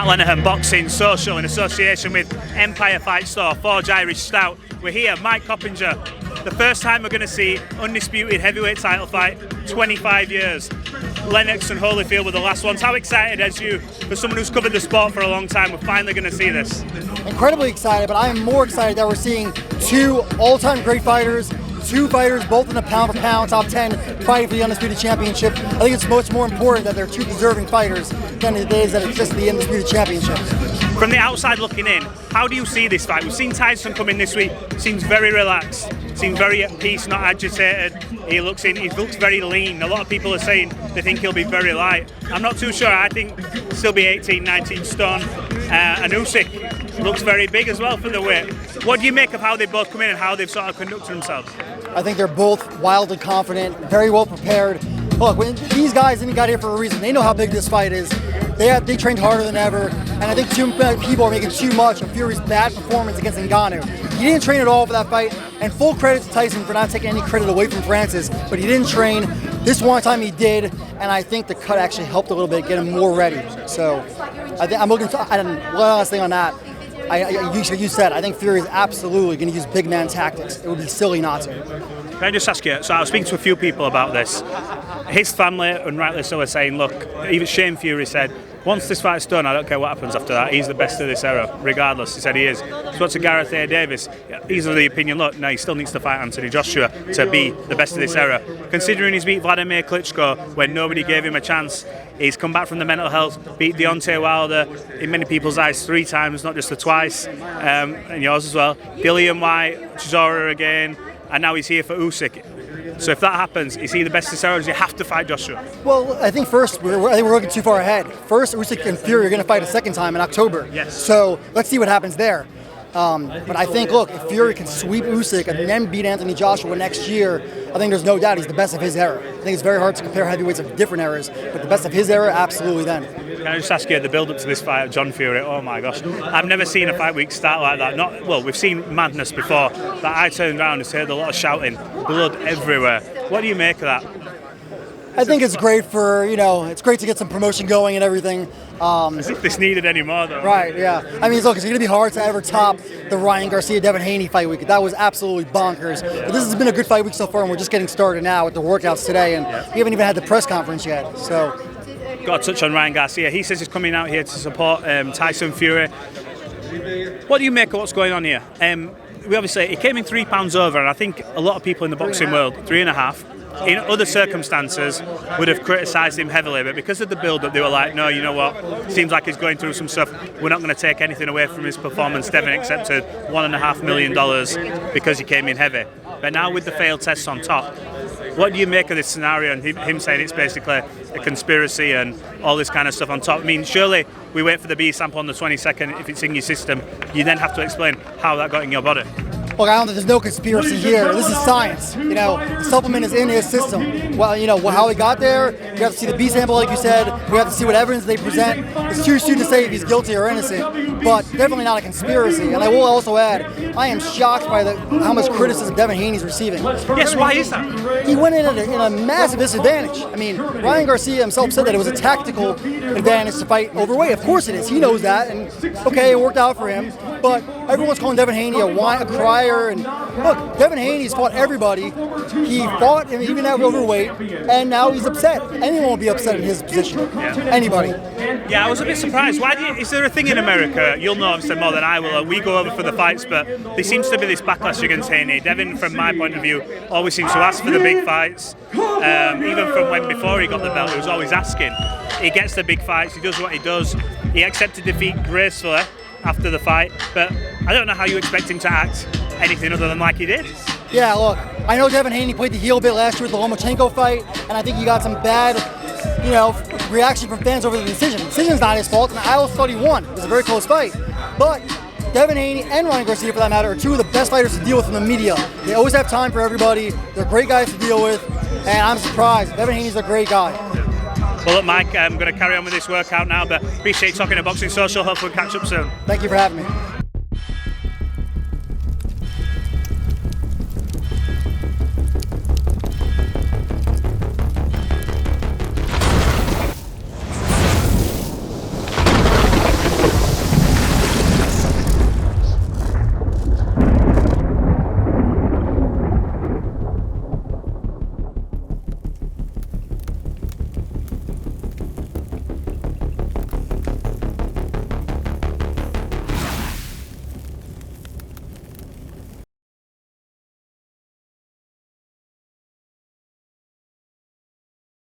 Matt Lenihan, Boxing Social, in association with Empire Fight Store, Forged Irish Stout. We're here, Mike Coppinger. The first time we're going to see Undisputed heavyweight title fight, 25 years. Lennox and Holyfield were the last ones. How excited as you, for someone who's covered the sport for a long time, we're finally going to see this? Incredibly excited, but I am more excited that we're seeing two all-time great fighters, two fighters both in the pound-for-pound top 10 fighting for the Undisputed Championship. I think it's much more important that they're two deserving fighters than it is that it's just the Undisputed Championship. From the outside looking in, how do you see this fight? We've seen Tyson come in this week, seems very relaxed, seems very at peace, not agitated. He looks very lean. A lot of people are saying they think he'll be very light. I'm not too sure. I think he'll still be 18, 19 stone. And Usyk looks very big as well for the weight. What do you make of how they both come in and how they've sort of conducted themselves? I think they're both wildly confident, very well prepared. Look, when these guys got here for a reason. They know how big this fight is. They trained harder than ever, and I think too many people are making too much of Fury's bad performance against Ngannou. He didn't train at all for that fight, and full credit to Tyson for not taking any credit away from Francis, but he didn't train. This one time he did, and I think the cut actually helped a little bit, get him more ready. So I'm looking to, and one last thing on that, you said, I think Fury is absolutely going to use big man tactics. It would be silly not to. Can I just ask you, so I was speaking to a few people about this. His family, and rightly so, are saying, look, even Shane Fury said, once this fight's done, I don't care what happens after that. He's the best of this era, regardless. He said he is. So to Gareth A. Davis, he's of the opinion, look, no, he still needs to fight Anthony Joshua to be the best of this era. Considering he's beat Vladimir Klitschko when nobody gave him a chance, he's come back from the mental health, beat Deontay Wilder, in many people's eyes 3 times, not just the twice, and yours as well. Dillian White, Chisora again, and now he's here for Usyk. So if that happens, is he the best of this era, or does he have to fight Joshua? Well, I think first, we're looking too far ahead. First, Usyk and Fury are going to fight a second time in October. Yes. So let's see what happens there. But I think, look, if Fury can sweep Usyk and then beat Anthony Joshua next year, I think there's no doubt he's the best of his era. I think it's very hard to compare heavyweights of different eras, but the best of his era, absolutely then. Can I just ask you, the build-up to this fight, John Fury, oh my gosh, I've never seen a fight week start like that. Well, we've seen madness before, but I turned around and heard a lot of shouting, blood everywhere. What do you make of that? I think it's great for, it's great to get some promotion going and everything. As if this needed any more, though. Right, yeah. I mean, look, it's going to be hard to ever top the Ryan Garcia, Haney fight week. That was absolutely bonkers. But this has been a good fight week so far, and we're just getting started now with the workouts today, and we haven't even had the press conference yet. So, got to touch on Ryan Garcia. He says he's coming out here to support Tyson Fury. What do you make of what's going on here? He came in 3 pounds over, and I think a lot of people in the boxing world, 3.5. In other circumstances, would have criticised him heavily, but because of the build-up, they were like, no, you know what, seems like he's going through some stuff. We're not going to take anything away from his performance. Devin accepted $1.5 million because he came in heavy. But now with the failed tests on top, what do you make of this scenario and him saying it's basically a conspiracy and all this kind of stuff on top? I mean, surely we wait for the B sample on the 22nd. If it's in your system, you then have to explain how that got in your body. Look, I don't think there's no conspiracy here. This is science. The supplement is in his system. Well, how he got there, you have to see the B sample, like you said. We have to see what evidence they present. It's too soon to say if he's guilty or innocent, but definitely not a conspiracy. And I will also add, I am shocked by how much criticism Devin Haney's receiving. Yes, why is that? He went in at a massive disadvantage. I mean, Ryan Garcia himself said that it was a tactical advantage to fight overweight. Of course it is. He knows that, and okay, it worked out for him. But everyone's calling Devin Haney a crier. And look, Devin Haney's fought everybody. He fought even at overweight, and now he's upset. Anyone will be upset in his position. Yeah. Anybody. Yeah, I was a bit surprised. Is there a thing in America, you'll know obviously more than I will, we go over for the fights, but there seems to be this backlash against Haney. Devin, from my point of view, always seems to ask for the big fights. Even from when before he got the belt, he was always asking. He gets the big fights, he does what he does. He accepted defeat gracefully after the fight, but I don't know how you expect him to act anything other than like he did. Yeah, look, I know Devin Haney played the heel a bit last year with the Lomachenko fight, and I think he got some bad, reaction from fans over the decision. The decision's not his fault, and I also thought he won. It was a very close fight. But Devin Haney and Ryan Garcia, for that matter, are two of the best fighters to deal with in the media. They always have time for everybody. They're great guys to deal with, and I'm surprised. Devin Haney's a great guy. Well, look, Mike, I'm going to carry on with this workout now, but appreciate you talking to Boxing Social. Hopefully we'll catch up soon. Thank you for having me.